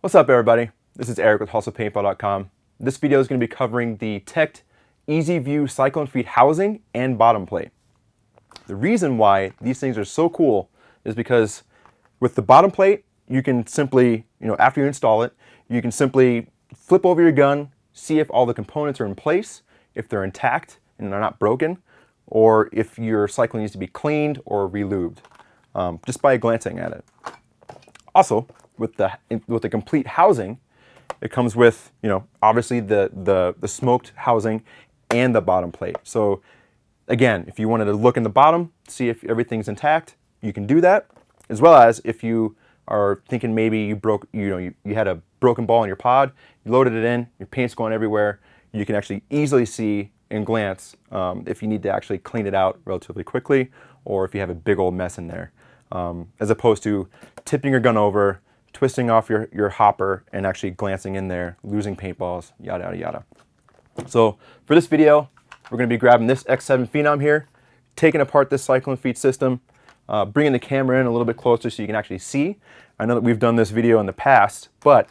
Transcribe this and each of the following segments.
What's up, everybody? This is Eric with HustlePaintball.com. This video is going to be covering the TECHT Easy View Cyclone Feed housing and bottom plate. The reason why these things are so cool is because with the bottom plate, you can simply, after you install it, you can simply flip over your gun, see if all the components are in place, if they're intact and they're not broken, or if your cyclone needs to be cleaned or re-lubed, just by glancing at it. Also, with the complete housing, it comes with, obviously the smoked housing and the bottom plate. So again, if you wanted to look in the bottom, see if everything's intact, you can do that. As well as if you are thinking maybe you had a broken ball in your pod, you loaded it in, your paint's going everywhere, you can actually easily see and glance if you need to actually clean it out relatively quickly, or if you have a big old mess in there, as opposed to tipping your gun over, twisting off your hopper and actually glancing in there, losing paintballs, yada, yada, yada. So for this video, we're going to be grabbing this X7 Phenom here, taking apart this Cyclone Feed system, bringing the camera in a little bit closer so you can actually see. I know that we've done this video in the past, but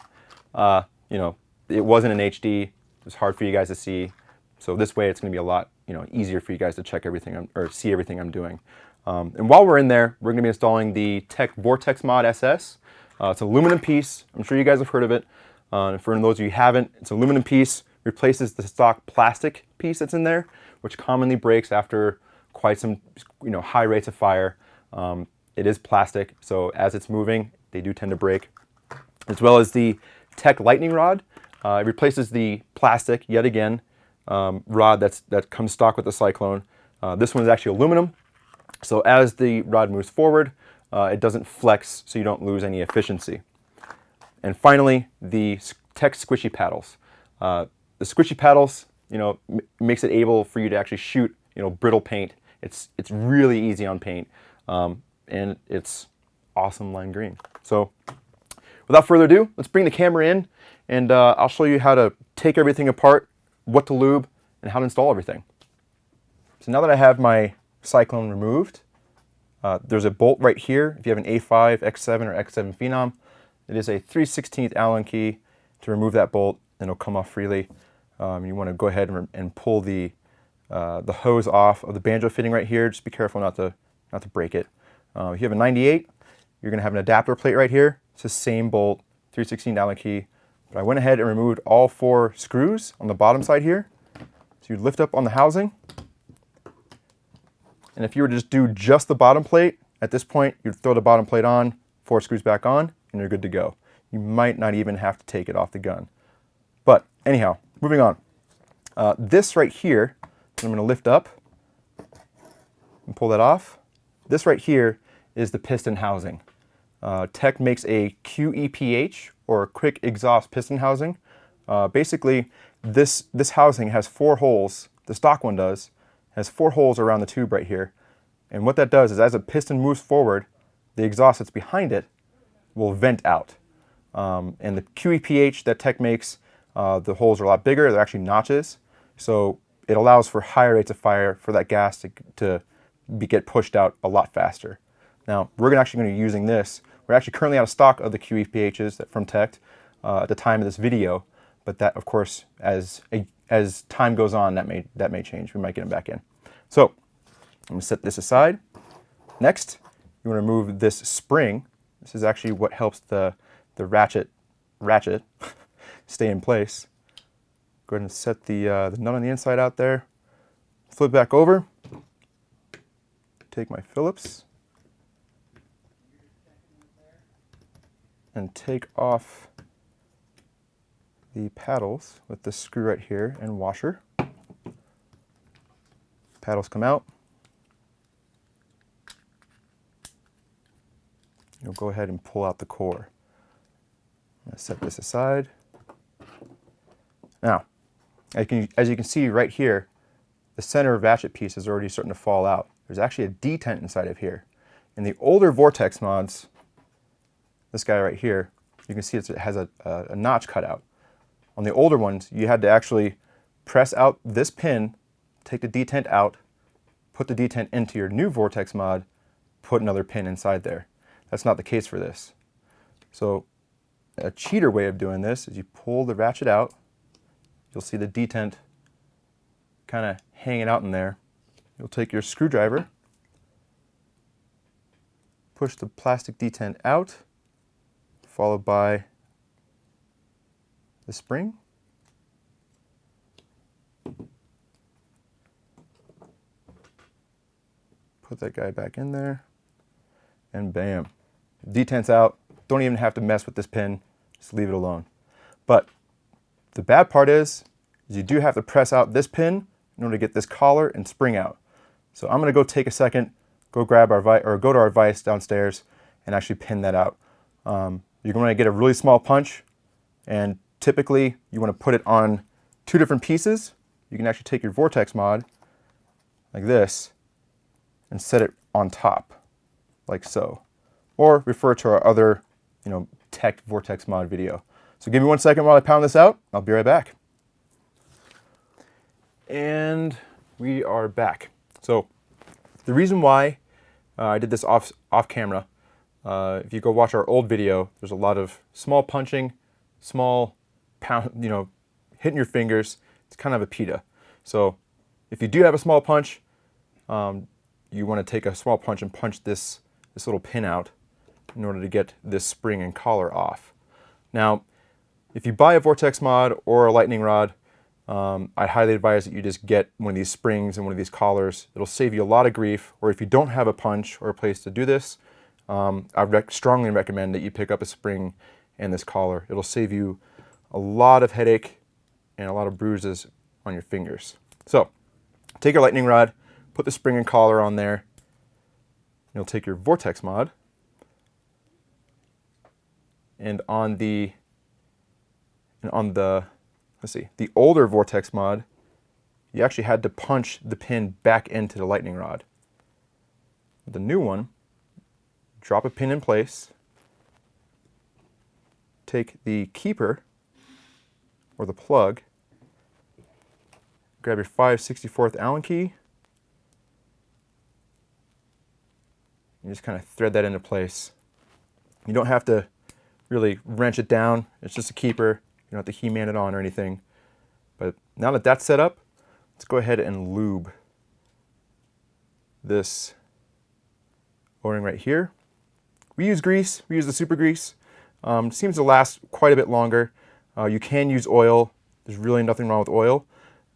it wasn't in HD. It was hard for you guys to see. So this way it's going to be a lot easier for you guys to check everything or see everything I'm doing. And while we're in there, we're going to be installing the TECHT Vortex Mod SS. It's an aluminum piece. I'm sure you guys have heard of it. And for those of you who haven't, it's an aluminum piece, replaces the stock plastic piece that's in there, which commonly breaks after quite some high rates of fire. It is plastic, so as it's moving, they do tend to break. As well as the TECHT lightning rod. It replaces the plastic, yet again, rod that comes stock with the Cyclone. This one is actually aluminum, so as the rod moves forward, it doesn't flex, so you don't lose any efficiency. And finally, the TECHT squishy paddles. The squishy paddles, makes it able for you to actually shoot, brittle paint. It's really easy on paint, and it's awesome lime green. So, without further ado, let's bring the camera in, and I'll show you how to take everything apart, what to lube, and how to install everything. So now that I have my Cyclone removed, there's a bolt right here. If you have an A5, X7, or X7 Phenom, it is a 3/16 Allen key to remove that bolt, and it'll come off freely. You want to go ahead and pull the hose off of the banjo fitting right here. Just be careful not to break it. If you have a 98, you're going to have an adapter plate right here. It's the same bolt, 3/16 Allen key. But I went ahead and removed all 4 screws on the bottom side here. So you lift up on the housing. And if you were to just do just the bottom plate, at this point, you'd throw the bottom plate on, 4 screws back on, and you're good to go. You might not even have to take it off the gun. But anyhow, moving on. This right here, I'm going to lift up and pull that off. This right here is the piston housing. TECHT makes a QEPH, or quick exhaust piston housing. Basically, this housing has 4 holes. The stock one has 4 holes around the tube right here. And what that does is as a piston moves forward, the exhaust that's behind it will vent out. And the QEPH that TECHT makes, the holes are a lot bigger. They're actually notches. So it allows for higher rates of fire for that gas to get pushed out a lot faster. Now, we're actually going to be using this. We're actually currently out of stock of the QEPHs from TECHT at the time of this video. But that, of course, as time goes on, that may change. We might get them back in. So I'm going to set this aside. Next, you want to remove this spring. This is actually what helps the ratchet stay in place. Go ahead and set the nut on the inside out there. Flip back over. Take my Phillips and take off the paddles with this screw right here and washer. Paddles come out. You'll go ahead and pull out the core. I'm going to set this aside. Now, as you can see right here, the center ratchet piece is already starting to fall out. There's actually a detent inside of here. In the older Vortex mods, this guy right here, you can see it has a notch cut out. On the older ones, you had to actually press out this pin, take the detent out, put the detent into your new Vortex mod, put another pin inside there. That's not the case for this. So a cheater way of doing this is you pull the ratchet out. You'll see the detent kind of hanging out in there. You'll take your screwdriver, push the plastic detent out, followed by the spring. Put that guy back in there, and bam. Detent's out. Don't even have to mess with this pin. Just leave it alone. But the bad part is you do have to press out this pin in order to get this collar and spring out. So I'm going to go take a second, go grab our go to our vise downstairs and actually pin that out. You're going to get a really small punch, and typically you want to put it on 2 different pieces. You can actually take your vortex mod like this and set it on top, like so. Or refer to our other, TECHT vortex mod video. So give me 1 second while I pound this out. I'll be right back. And we are back. So the reason why I did this off camera, if you go watch our old video, there's a lot of small punching, small pound, hitting your fingers. It's kind of a PETA. So if you do have a small punch, you want to take a small punch and punch this little pin out in order to get this spring and collar off. Now, if you buy a vortex mod or a lightning rod, I highly advise that you just get one of these springs and one of these collars. It'll save you a lot of grief. Or if you don't have a punch or a place to do this, I strongly recommend that you pick up a spring and this collar. It'll save you a lot of headache and a lot of bruises on your fingers. So take your lightning rod, put the spring and collar on there. You'll take your vortex mod, and on the the older vortex mod, you actually had to punch the pin back into the lightning rod. With the new one, drop a pin in place, take the keeper or the plug, grab your 5/64 Allen key, and just kind of thread that into place. You don't have to really wrench it down. It's just a keeper. You don't have to He-Man it on or anything. But now that that's set up, let's go ahead and lube this O-ring right here. We use grease. We use the super grease. Seems to last quite a bit longer. You can use oil. There's really nothing wrong with oil,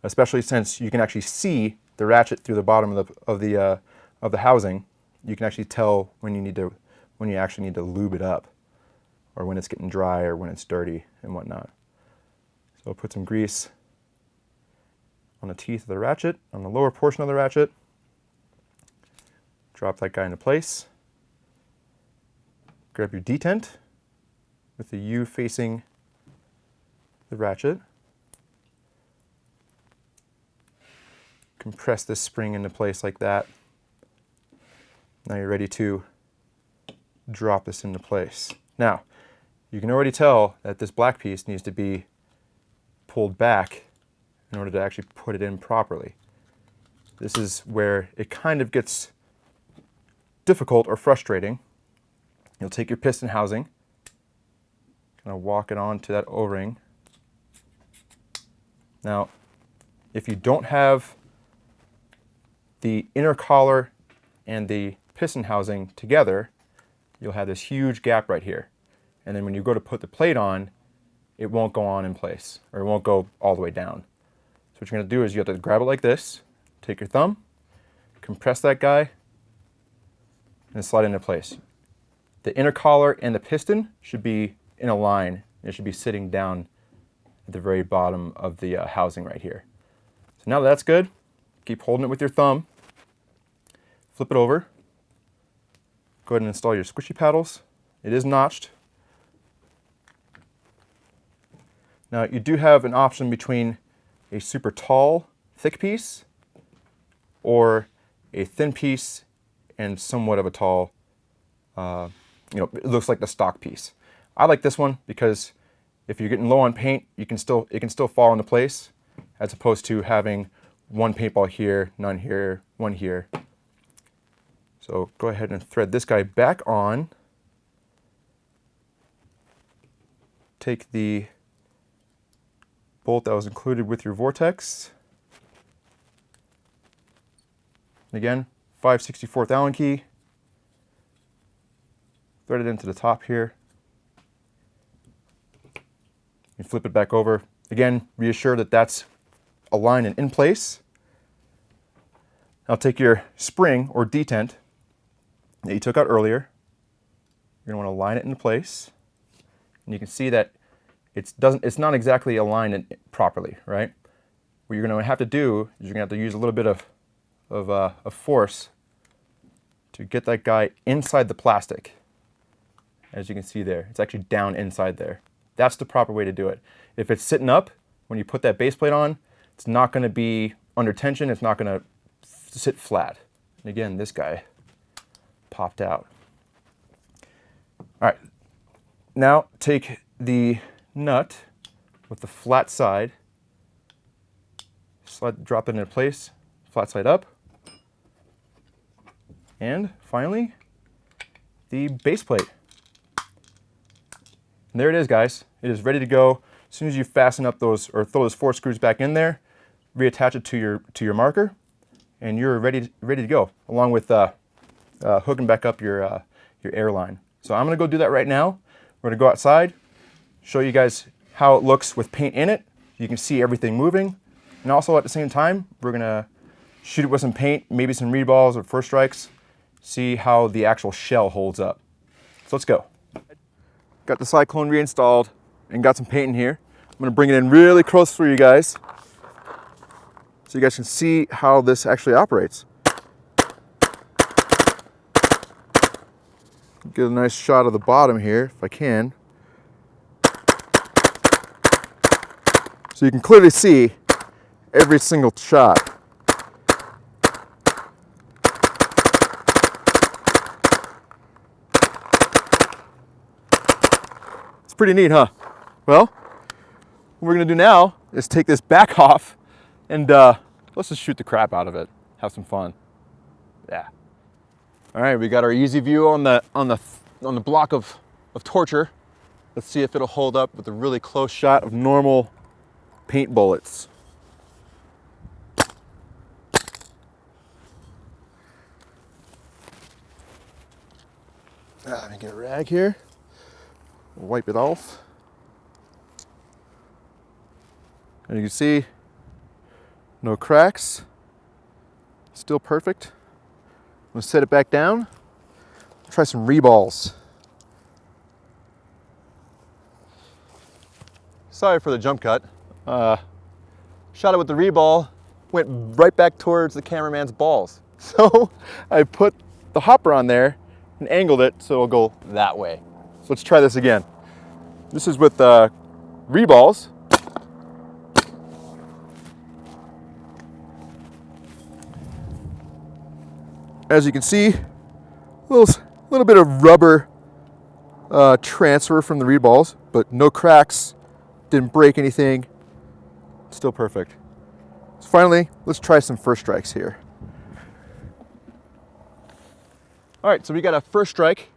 especially since you can actually see the ratchet through the bottom of the housing. You can actually tell when you actually need to lube it up, or when it's getting dry, or when it's dirty and whatnot. So I'll put some grease on the teeth of the ratchet, on the lower portion of the ratchet. Drop that guy into place. Grab your detent with the U facing the ratchet. Compress this spring into place like that. Now you're ready to drop this into place. Now, you can already tell that this black piece needs to be pulled back in order to actually put it in properly. This is where it kind of gets difficult or frustrating. You'll take your piston housing, kind of walk it onto that O-ring. Now, if you don't have the inner collar and the piston housing together, you'll have this huge gap right here. And then when you go to put the plate on, it won't go on in place, or it won't go all the way down. So what you're going to do is you have to grab it like this, take your thumb, compress that guy, and slide it into place. The inner collar and the piston should be in a line. It should be sitting down at the very bottom of the housing right here. So now that that's good, keep holding it with your thumb, flip it over, go ahead and install your squishy paddles. It is notched. Now you do have an option between a super tall, thick piece or a thin piece and somewhat of a tall, it looks like the stock piece. I like this one because if you're getting low on paint, it can still fall into place, as opposed to having one paintball here, none here, one here. So go ahead and thread this guy back on. take the bolt that was included with your vortex. Again, 5/64 Allen key. Thread it into the top here. You flip it back over. Again, reassure that that's aligned and in place. Now take your spring or detent that you took out earlier. You're going to want to line it into place. And you can see that it's not exactly aligned properly, right? What you're going to have to do is you're going to have to use a little bit of force to get that guy inside the plastic. As you can see there, it's actually down inside there. That's the proper way to do it. If it's sitting up, when you put that base plate on, it's not going to be under tension, it's not going to sit flat. And again, this guy popped out. All right, now take the nut with the flat side, drop it into place, flat side up, and finally, the base plate. And there it is, guys. It is ready to go. As soon as you fasten up those, or throw those 4 screws back in there, reattach it to your marker, and you're ready to go, along with hooking back up your air line. So I'm going to go do that right now. We're going to go outside, show you guys how it looks with paint in it. You can see everything moving. And also at the same time, we're going to shoot it with some paint, maybe some reed balls or first strikes, see how the actual shell holds up. So let's go. Got the Cyclone reinstalled and got some paint in here. I'm going to bring it in really close for you guys so you guys can see how this actually operates. Get a nice shot of the bottom here if I can. So you can clearly see every single shot. It's pretty neat, huh? Well, what we're gonna do now is take this back off and let's just shoot the crap out of it. Have some fun. Yeah. All right, we got our easy view on the block of torture. Let's see if it'll hold up with a really close shot of normal paint bullets. Let me get a rag here. Wipe it off. And you can see no cracks. Still perfect. I'm gonna set it back down. Try some reballs. Sorry for the jump cut. Shot it with the reball, went right back towards the cameraman's balls. So I put the hopper on there and angled it so it'll go that way. So let's try this again. This is with reballs. As you can see, a little bit of rubber transfer from the reballs, but no cracks, didn't break anything, still perfect. So finally, let's try some first strikes here. All right, so we got a first strike,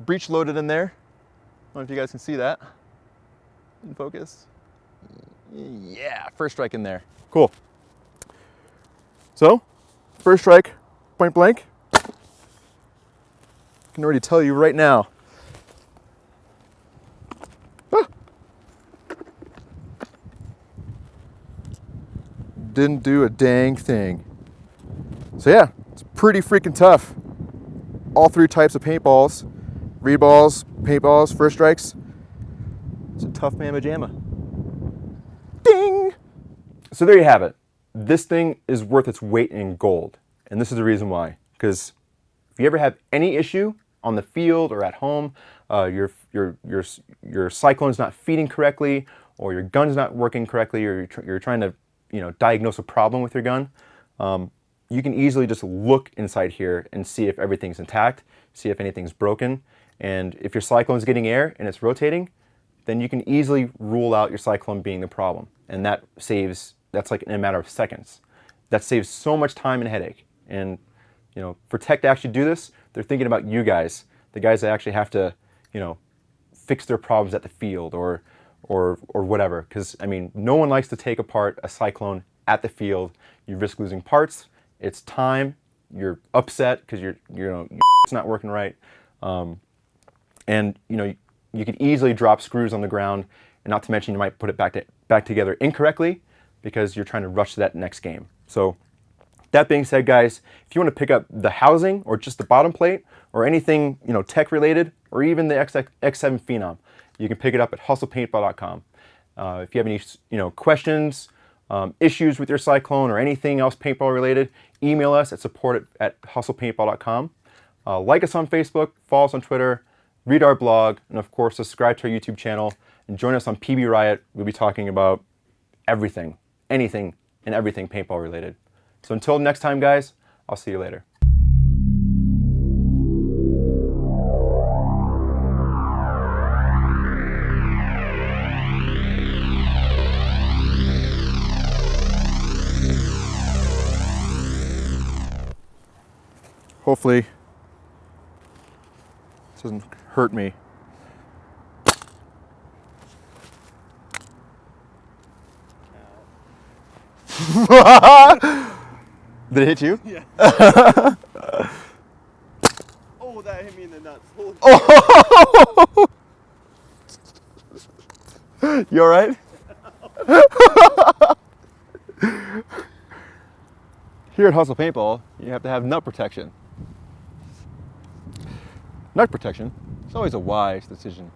breech loaded in there. I don't know if you guys can see that. In focus. Yeah, first strike in there. Cool. So, first strike, point blank. I can already tell you right now. Ah. Didn't do a dang thing. So yeah, it's pretty freaking tough. All 3 types of paintballs, reballs, paintballs, first strikes. It's a tough mamma jamma. Ding! So there you have it. This thing is worth its weight in gold. And this is the reason why. Because if you ever have any issue on the field or at home, your Cyclone's not feeding correctly, or your gun's not working correctly, or you're trying to diagnose a problem with your gun, you can easily just look inside here and see if everything's intact, see if anything's broken. And if your Cyclone's getting air and it's rotating, then you can easily rule out your Cyclone being the problem. And that's like in a matter of seconds. That saves so much time and headache. And for tech to actually do this, they're thinking about you guys, the guys that actually have to, fix their problems at the field or whatever. Because I mean, no one likes to take apart a Cyclone at the field. You risk losing parts. It's time. You're upset because your it's not working right, and you could easily drop screws on the ground, and not to mention you might put it back together incorrectly because you're trying to rush to that next game. So that being said, guys, if you want to pick up the housing or just the bottom plate or anything tech related or even the X7 Phenom, you can pick it up at hustlepaintball.com. If you have any questions, issues with your Cyclone or anything else paintball related, email us at support@hustlepaintball.com. Like us on Facebook, follow us on Twitter, read our blog, and of course subscribe to our YouTube channel and join us on PB Riot. We'll be talking about everything, anything, and everything paintball related. So until next time, guys, I'll see you later. Hopefully this doesn't hurt me. Did it hit you? Yeah. Oh, that hit me in the nuts. Oh! You all right? Here at Hustle Paintball, you have to have nut protection. Nut protection is always a wise decision.